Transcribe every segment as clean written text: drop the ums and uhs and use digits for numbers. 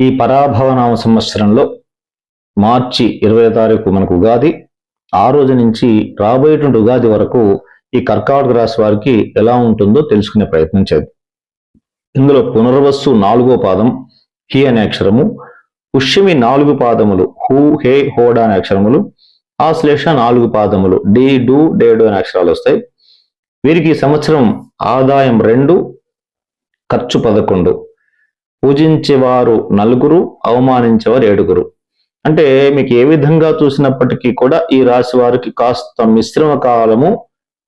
ఈ పరాభవనామ సంవత్సరంలో మార్చి 20వ తారీఖు మనకు ఉగాది. ఆ రోజు నుంచి రాబోయేటువంటి ఉగాది వరకు ఈ కర్కాటక రాశి వారికి ఎలా ఉంటుందో తెలుసుకునే ప్రయత్నం చేద్దాం. ఇందులో పునర్వసు 4వ పాదం హి అనే అక్షరము, పుష్యమి 4 పాదములు హూ, హే, హోడా అనే అక్షరములు, ఆశ్లేష 4 పాదములు డి, డు, డేడు అనే అక్షరాలు వస్తాయి. వీరికి ఈ సంవత్సరం ఆదాయం 2, ఖర్చు 11, పూజించేవారు 4, అవమానించేవారు 7. అంటే మీకు ఏ విధంగా చూసినప్పటికీ కూడా ఈ రాశి వారికి కాస్త మిశ్రమ కాలము,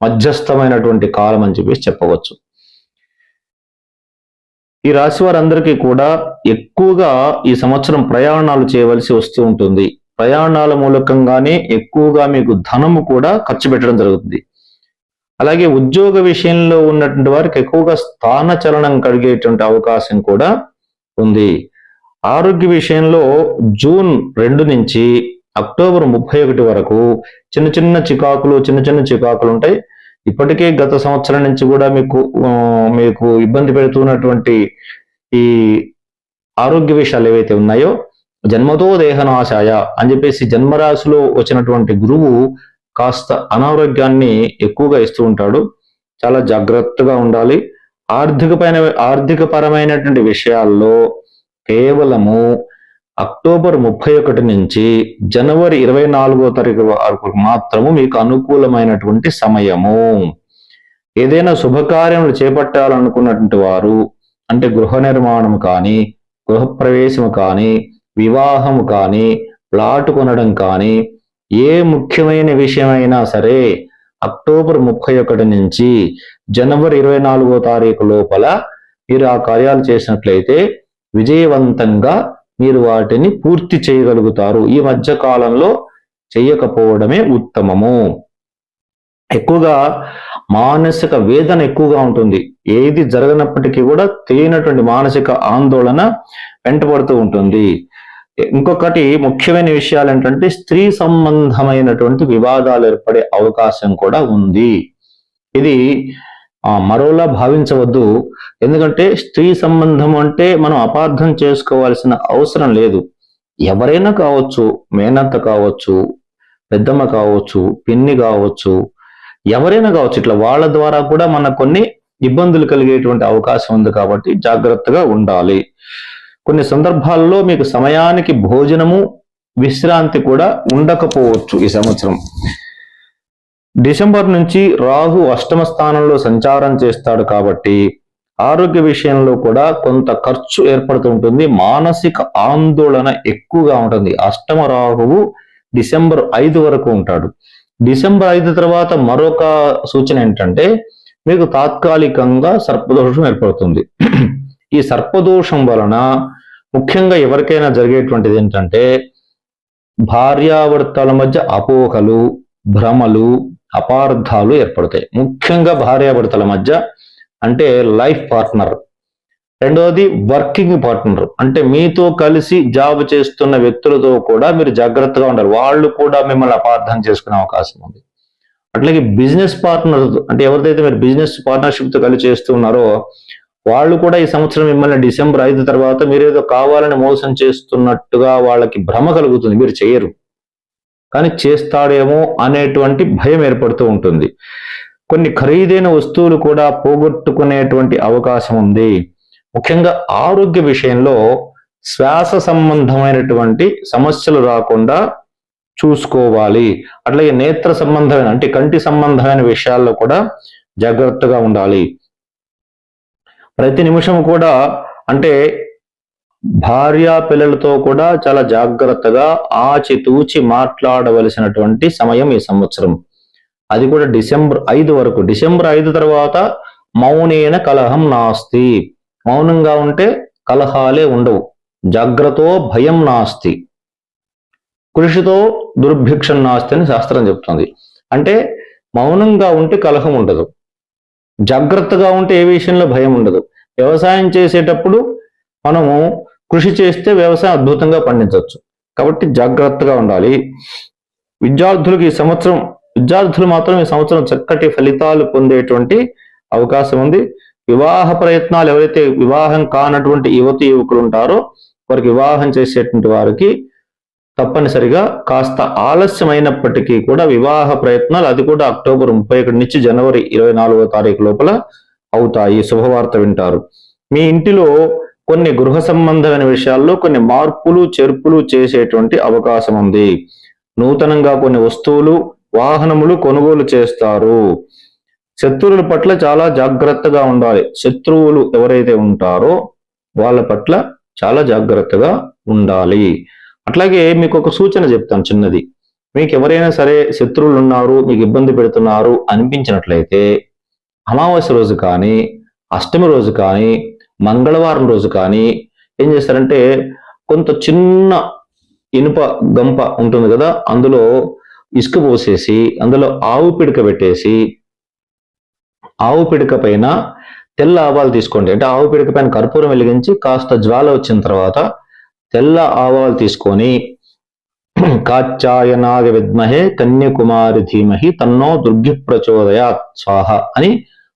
మధ్యస్థమైనటువంటి కాలం అని చెప్పవచ్చు. ఈ రాశి వారందరికీ కూడా ఎక్కువగా ఈ సంవత్సరం ప్రయాణాలు చేయవలసి వస్తూ ఉంటుంది. ప్రయాణాల మూలకంగానే ఎక్కువగా మీకు ధనము కూడా ఖర్చు పెట్టడం జరుగుతుంది. అలాగే ఉద్యోగ విషయంలో ఉన్నటువంటి వారికి ఎక్కువగా స్థాన చలనం కలిగేటువంటి అవకాశం కూడా ఉంది. ఆరోగ్య విషయంలో జూన్ 2 నుంచి అక్టోబర్ 31 వరకు చిన్న చిన్న చికాకులు ఉంటాయి. ఇప్పటికే గత సంవత్సరం నుంచి కూడా మీకు ఇబ్బంది పెడుతున్నటువంటి ఈ ఆరోగ్య విషయాలు ఏవైతే ఉన్నాయో, జన్మతో దేహనాశాయ అని చెప్పేసి జన్మరాశిలో వచ్చినటువంటి గురువు కాస్త అనారోగ్యాన్ని ఎక్కువగా ఇస్తూ ఉంటాడు. చాలా జాగ్రత్తగా ఉండాలి. ఆర్థికపరమైనటువంటి విషయాల్లో కేవలము అక్టోబర్ 31 నుంచి జనవరి 24వ తారీఖు వరకు మాత్రము మీకు అనుకూలమైనటువంటి సమయము. ఏదైనా శుభకార్యములు చేపట్టాలనుకున్నటువంటి వారు, అంటే గృహ నిర్మాణం కానీ, గృహప్రవేశము కానీ, వివాహము కానీ, ప్లాట్ కొనడం కానీ, ఏ ముఖ్యమైన విషయమైనా సరే అక్టోబర్ 31 నుంచి జనవరి 24వ తారీఖు లోపల మీరు ఆ కార్యాలు చేసినట్లయితే విజయవంతంగా మీరు వాటిని పూర్తి చేయగలుగుతారు. ఈ మధ్య కాలంలో చేయకపోవడమే ఉత్తమము. ఎక్కువగా మానసిక వేదన ఎక్కువగా ఉంటుంది. ఏది జరగనప్పటికీ కూడా తెలియనటువంటి మానసిక ఆందోళన వెంటబడుతూ ఉంటుంది. ఇంకొకటి ముఖ్యమైన విషయాలు ఏంటంటే స్త్రీ సంబంధమైనటువంటి వివాదాలు ఏర్పడే అవకాశం కూడా ఉంది. ఇది మరోలా భావించవద్దు. ఎందుకంటే స్త్రీ సంబంధం అంటే మనం అపార్థం చేసుకోవాల్సిన అవసరం లేదు. ఎవరైనా కావచ్చు, మేనత్త కావచ్చు, పెద్దమ్మ కావచ్చు, పిన్ని కావచ్చు, ఎవరైనా కావచ్చు. ఇట్లా వాళ్ళ ద్వారా కూడా మనకు కొన్ని ఇబ్బందులు కలిగేటువంటి అవకాశం ఉంది. కాబట్టి జాగ్రత్తగా ఉండాలి. కొన్ని సందర్భాల్లో మీకు సమయానికి భోజనము, విశ్రాంతి కూడా ఉండకపోవచ్చు. ఈ సంవత్సరం డిసెంబర్ నుంచి రాహు 8వ స్థానంలో సంచారం చేస్తాడు. కాబట్టి ఆరోగ్య విషయంలో కూడా కొంత ఖర్చు ఏర్పడుతూ ఉంటుంది. మానసిక ఆందోళన ఎక్కువగా ఉంటుంది. 8వ రాహువు డిసెంబర్ 5 వరకు ఉంటాడు. డిసెంబర్ 5 తర్వాత మరొక సూచన ఏంటంటే మీకు తాత్కాలికంగా సర్పదోషం ఏర్పడుతుంది. ఈ సర్పదోషం వలన ముఖ్యంగా ఎవరికైనా జరిగేటువంటిది ఏంటంటే భార్యాభర్తల మధ్య అపోహలు, భ్రమలు, అపార్థాలు ఏర్పడతాయి. ముఖ్యంగా భార్యాభర్తల మధ్య, అంటే లైఫ్ పార్ట్నర్. రెండవది వర్కింగ్ పార్ట్నర్, అంటే మీతో కలిసి జాబ్ చేస్తున్న వ్యక్తులతో కూడా మీరు జాగ్రత్తగా ఉండాలి. వాళ్ళు కూడా మిమ్మల్ని అపార్థం చేసుకునే అవకాశం ఉంది. అట్లాగే బిజినెస్ పార్ట్నర్, అంటే ఎవరిదైతే మీరు బిజినెస్ పార్ట్నర్షిప్ తో కలిసి చేస్తున్నారో వాళ్ళు కూడా ఈ సంవత్సరం మిమ్మల్ని డిసెంబర్ 5 తర్వాత మీరేదో కావాలని మోసం చేస్తున్నట్టుగా వాళ్ళకి భ్రమ కలుగుతుంది. మీరు చేయరు, కానీ చేస్తాడేమో అనేటువంటి భయం ఏర్పడుతూ ఉంటుంది. కొన్ని ఖరీదైన వస్తువులు కూడా పోగొట్టుకునేటువంటి అవకాశం ఉంది. ముఖ్యంగా ఆరోగ్య విషయంలో శ్వాస సంబంధమైనటువంటి సమస్యలు రాకుండా చూసుకోవాలి. అట్లాగే నేత్ర సంబంధమైన, అంటే కంటి సంబంధమైన విషయాల్లో కూడా జాగ్రత్తగా ఉండాలి. ప్రతి నిమిషం కూడా, అంటే భార్య పిల్లలతో కూడా చాలా జాగ్రత్తగా ఆచితూచి మాట్లాడవలసినటువంటి సమయం ఈ సంవత్సరం. అది కూడా డిసెంబర్ 5 వరకు. డిసెంబర్ 5 తర్వాత మౌనేన కలహం నాస్తి. మౌనంగా ఉంటే కలహాలే ఉండవు. జాగ్రత్తో భయం నాస్తి, కృషితో దుర్భిక్షం నాస్తి అని శాస్త్రం చెప్తుంది. అంటే మౌనంగా ఉంటే కలహం ఉండదు, జాగ్రత్తగా ఉంటే ఏ విషయంలో భయం ఉండదు. వ్యవసాయం చేసేటప్పుడు మనము కృషి చేస్తే వ్యవసాయం అద్భుతంగా పండించవచ్చు. కాబట్టి జాగ్రత్తగా ఉండాలి. విద్యార్థులు మాత్రం ఈ సంవత్సరం చక్కటి ఫలితాలు పొందేటువంటి అవకాశం ఉంది. వివాహ ప్రయత్నాలు, ఎవరైతే వివాహం కానటువంటి యువతి యువకులు ఉంటారో వారికి వివాహం చేసేటువంటి వారికి తప్పనిసరిగా కాస్త ఆలస్యమైనప్పటికీ కూడా వివాహ ప్రయత్నాలు, అది కూడా అక్టోబర్ 31 నుంచి జనవరి 24వ తారీఖు లోపల అవుతాయి. శుభవార్త వింటారు. మీ ఇంటిలో కొన్ని గృహ సంబంధమైన విషయాల్లో కొన్ని మార్పులు చేర్పులు చేసేటువంటి అవకాశం ఉంది. నూతనంగా కొన్ని వస్తువులు, వాహనములు కొనుగోలు చేస్తారు. శత్రువుల పట్ల చాలా జాగ్రత్తగా ఉండాలి. శత్రువులు ఎవరైతే ఉంటారో వాళ్ళ పట్ల చాలా జాగ్రత్తగా ఉండాలి. అట్లాగే మీకు ఒక సూచన చెప్తాను చిన్నది. మీకు ఎవరైనా సరే శత్రువులు ఉన్నారు, మీకు ఇబ్బంది పెడుతున్నారు అనిపించినట్లయితే అమావాస్య రోజు కానీ, అష్టమి రోజు కానీ, మంగళవారం రోజు కానీ ఏం చేస్తారంటే కొంత చిన్న ఇనుప గంప ఉంటుంది కదా, అందులో ఇసుక పోసేసి అందులో ఆవు పిడక పెట్టేసి ఆవు పిడక పైన తెల్ల ఆవాలు తీసుకోండి. అంటే ఆవు పిడక పైన కర్పూరం వెలిగించి కాస్త జ్వాల వచ్చిన తర్వాత తెల్ల ఆవాలు తీసుకొని కాచ్యాయనాగ విద్మహే కన్యకుమారి ధీమహి తన్నో దుర్గి ప్రచోదయాత్ స్వాహ అని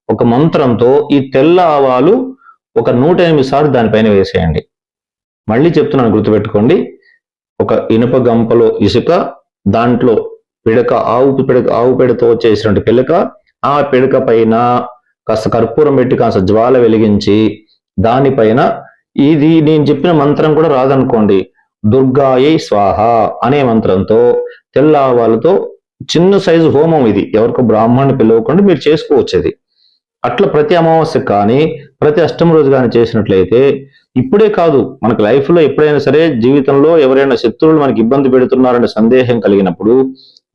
ఒక మంత్రంతో ఈ తెల్ల ఆవాలు ఒక 108 సార్లు దానిపైన వేసేయండి. మళ్ళీ చెప్తున్నాను, గుర్తుపెట్టుకోండి. ఒక ఇనుప గంపలో ఇసుక, దాంట్లో పిడక, ఆవు పిడతో చేసినట్టు పిడక, ఆ పిడక పైన కాస్త కర్పూరం పెట్టి కాస్త జ్వాల వెలిగించి దానిపైన ఇది నేను చెప్పిన మంత్రం కూడా రాదనుకోండి, దుర్గాయై స్వాహ అనే మంత్రంతో తెల్ల ఆవాలతో చిన్న సైజు హోమం, ఇది ఎవరికో బ్రాహ్మణ్ణి పిలవకుండా మీరు చేసుకోవచ్చు. ఇది అట్లా ప్రతి అమావాస్య కానీ ప్రతి అష్టమి రోజు కానీ చేసినట్లయితే, ఇప్పుడే కాదు మనకు లైఫ్ లో ఎప్పుడైనా సరే జీవితంలో ఎవరైనా శత్రువులు మనకి ఇబ్బంది పెడుతున్నారనే సందేహం కలిగినప్పుడు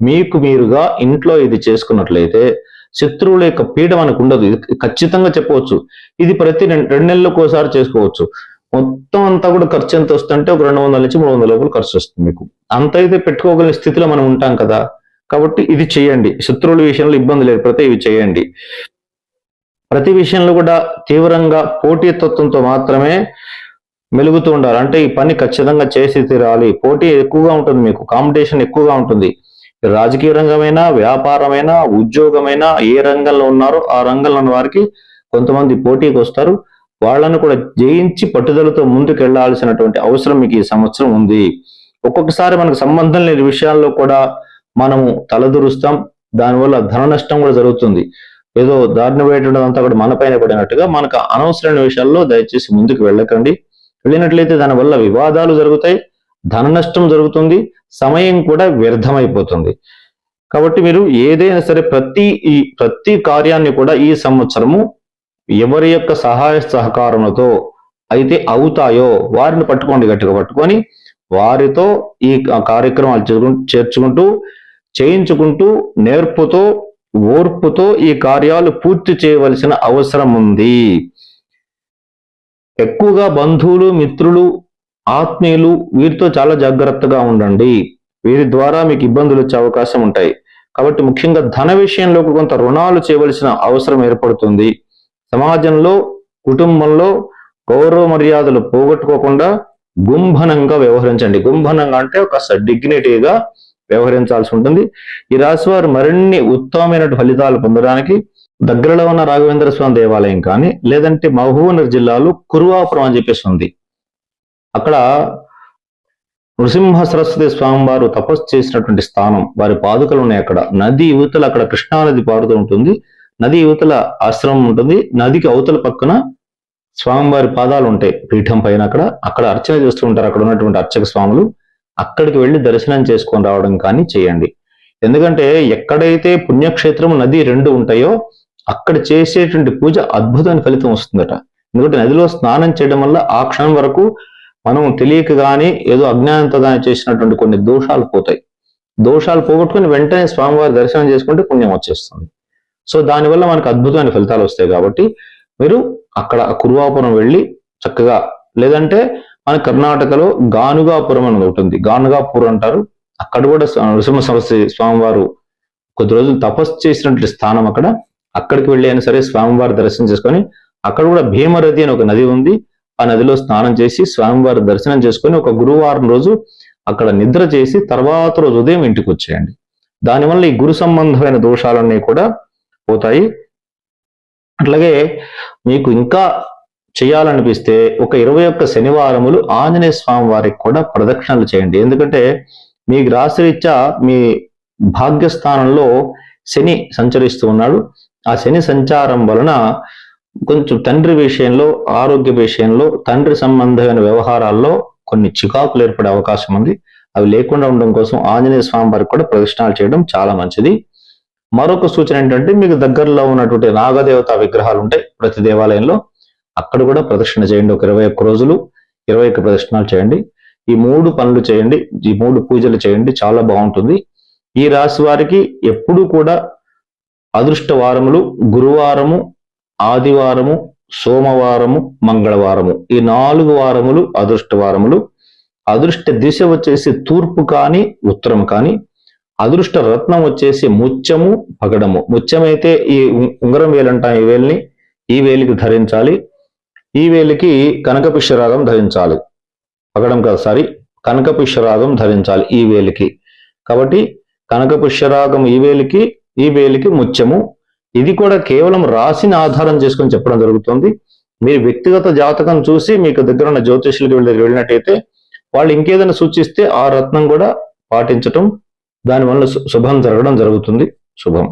మీకు మీరుగా ఇంట్లో ఇది చేసుకున్నట్లయితే శత్రువుల యొక్క పీడ మనకు ఉండదు. ఇది ఖచ్చితంగా చెప్పవచ్చు. ఇది ప్రతి 2 నెలలకు ఒకసారి చేసుకోవచ్చు. మొత్తం అంతా కూడా ఖర్చు ఎంత వస్తుంటే ఒక 200 నుంచి 300 లోపల ఖర్చు వస్తుంది. మీకు అంత అయితే పెట్టుకోగలిగిన స్థితిలో మనం ఉంటాం కదా. కాబట్టి ఇది చేయండి. శత్రువుల విషయంలో ఇబ్బంది లేకపోతే ఇవి చేయండి. ప్రతి విషయంలో కూడా తీవ్రంగా పోటీతత్వంతో మాత్రమే మెలుగుతూ ఉండాలి. అంటే ఈ పని ఖచ్చితంగా చేసి తీరాలి. పోటీ ఎక్కువగా ఉంటుంది, మీకు కాంపిటీషన్ ఎక్కువగా ఉంటుంది. రాజకీయ రంగమైనా, వ్యాపారమైనా, ఉద్యోగమైనా, ఏ రంగంలో ఉన్నారో ఆ రంగంలో ఉన్న వారికి కొంతమంది పోటీకి వస్తారు. వాళ్ళను కూడా జయించి పట్టుదలతో ముందుకు వెళ్లాల్సినటువంటి అవసరం మీకు ఈ సంవత్సరం ఉంది. ఒక్కొక్కసారి మనకు సంబంధం లేని విషయాల్లో కూడా మనము తలదూరుస్తాం. దానివల్ల ధన నష్టం కూడా జరుగుతుంది. ఏదో దారిన పోయేటువంటి అంతా కూడా మన పైన పడినట్టుగా మనకు అనవసరమైన విషయాల్లో దయచేసి ముందుకు వెళ్ళకండి. వెళ్ళినట్లయితే దానివల్ల వివాదాలు జరుగుతాయి, ధన నష్టం జరుగుతుంది, సమయం కూడా వ్యర్థమైపోతుంది. కాబట్టి మీరు ఏదైనా సరే ప్రతి కార్యాన్ని కూడా ఈ సంవత్సరము ఎవరి యొక్క సహాయ సహకారములతో అయితే అవుతాయో వారిని పట్టుకోండి, గట్టిగా పట్టుకొని వారితో ఈ కార్యక్రమాలు చేర్చుకుంటూ చేయించుకుంటూ నేర్పుతో ఓర్పుతో ఈ కార్యాలు పూర్తి చేయవలసిన అవసరం ఉంది. ఎక్కువగా బంధువులు, మిత్రులు, ఆత్మీయులు వీరితో చాలా జాగ్రత్తగా ఉండండి. వీరి ద్వారా మీకు ఇబ్బందులు వచ్చే అవకాశం ఉంటాయి. కాబట్టి ముఖ్యంగా ధన విషయంలో కొంత రుణాలు చేయవలసిన అవసరం ఏర్పడుతుంది. సమాజంలో, కుటుంబంలో గౌరవ మర్యాదలు పోగొట్టుకోకుండా గుంభనంగా వ్యవహరించండి. గుంభనంగా అంటే ఒక డిగ్నిటీగా వ్యవహరించాల్సి ఉంటుంది. ఈ రాశి వారు మరిన్ని ఉత్తమమైన ఫలితాలు పొందడానికి దగ్గరలో ఉన్న రాఘవేంద్ర స్వామి దేవాలయం కానీ, లేదంటే మహబూబ్నగర్ జిల్లాలో కురువాపురం అని చెప్పేసి ఉంది. అక్కడ నృసింహ సరస్వతి స్వామి వారు తపస్సు చేసినటువంటి స్థానం, వారి పాదుకలు ఉన్నాయి. అక్కడ నది యువతల, అక్కడ కృష్ణా నది పారుతూ ఉంటుంది. నది యువతల ఆశ్రమం ఉంటుంది. నదికి అవతల పక్కన స్వామివారి పాదాలు ఉంటాయి పీఠం పైన. అక్కడ అర్చన చేస్తూ ఉంటారు అక్కడ ఉన్నటువంటి అర్చక స్వాములు. అక్కడికి వెళ్ళి దర్శనం చేసుకొని రావడం కానీ చేయండి. ఎందుకంటే ఎక్కడైతే పుణ్యక్షేత్రం, నది 2 ఉంటాయో అక్కడ చేసేటువంటి పూజ అద్భుతమైన ఫలితం వస్తుందట. ఎందుకంటే నదిలో స్నానం చేయడం వల్ల ఆ క్షణం వరకు మనం తెలియక కానీ ఏదో అజ్ఞానంతో కానీ చేసినటువంటి కొన్ని దోషాలు పోతాయి. దోషాలు పోగొట్టుకుని వెంటనే స్వామివారి దర్శనం చేసుకుంటే పుణ్యం వచ్చేస్తుంది. సో దానివల్ల మనకు అద్భుతమైన ఫలితాలు వస్తాయి. కాబట్టి మీరు అక్కడ కురువాపురం వెళ్ళి చక్కగా, లేదంటే మన కర్ణాటకలో గానుగాపురం అని ఉంటుంది, గానుగాపూర్ అంటారు. అక్కడ కూడా నృసింహ సరస్వతి స్వామివారు కొద్ది రోజులు తపస్సు చేసినటువంటి స్థానం. అక్కడికి వెళ్ళి అయినా సరే స్వామివారి దర్శనం చేసుకొని, అక్కడ కూడా భీమరథి అని ఒక నది ఉంది. ఆ నదిలో స్నానం చేసి స్వామివారి దర్శనం చేసుకొని ఒక గురువారం రోజు అక్కడ నిద్ర చేసి తర్వాత రోజు ఉదయం ఇంటికి వచ్చేయండి. దానివల్ల ఈ గురు సంబంధమైన దోషాలన్నీ కూడా పోతాయి. అట్లాగే మీకు ఇంకా చేయాలనిపిస్తే ఒక 21 శనివారములు ఆంజనేయ స్వామి వారికి కూడా ప్రదక్షిణలు చేయండి. ఎందుకంటే మీకు రాశిరీత్యా మీ భాగ్యస్థానంలో శని సంచరిస్తూ ఉన్నాడు. ఆ శని సంచారం వలన కొంచెం తండ్రి విషయంలో, ఆరోగ్య విషయంలో, తండ్రి సంబంధమైన వ్యవహారాల్లో కొన్ని చికాకులు ఏర్పడే అవకాశం ఉంది. అవి లేకుండా ఉండడం కోసం ఆంజనేయ స్వామి వారికి కూడా ప్రదక్షిణాలు చేయడం చాలా మంచిది. మరొక సూచన ఏంటంటే మీకు దగ్గరలో ఉన్నటువంటి నాగదేవత విగ్రహాలు ఉంటాయి ప్రతి దేవాలయంలో, అక్కడ కూడా ప్రదక్షిణ చేయండి. ఒక 21 రోజులు 21 ప్రదక్షిణాలు చేయండి. ఈ 3 పనులు చేయండి, ఈ 3 పూజలు చేయండి, చాలా బాగుంటుంది. ఈ రాశి వారికి ఎప్పుడు కూడా అదృష్ట వారములు గురువారము, ఆదివారము, సోమవారము, మంగళవారము, ఈ 4 వారములు అదృష్ట వారములు. అదృష్ట దిశ వచ్చేసి తూర్పు కానీ ఉత్తరం కానీ. అదృష్ట రత్నం వచ్చేసి ముత్యము, పగడము. ముత్యమైతే ఈ ఉంగరం వేలంటాం, ఈ వేలిని ఈ వేలికి ధరించాలి. ఈ వేలికి కనక పుష్యరాగం ధరించాలి. పగడం కాదు, సారీ, కనక పుష్యరాగం ధరించాలి ఈ వేలికి. కాబట్టి కనక పుష్యరాగం ఈ వేలికి ముత్యము. ఇది కూడా కేవలం రాశిని ఆధారం చేసుకొని చెప్పడం జరుగుతుంది. మీరు వ్యక్తిగత జాతకం చూసి మీకు దగ్గర ఉన్న జ్యోతిష్యులకి వెళ్ళినట్టయితే వాళ్ళు ఇంకేదైనా సూచిస్తే ఆ రత్నం కూడా పాటించటం, దానివల్ల శుభం జరగడం జరుగుతుంది. శుభం.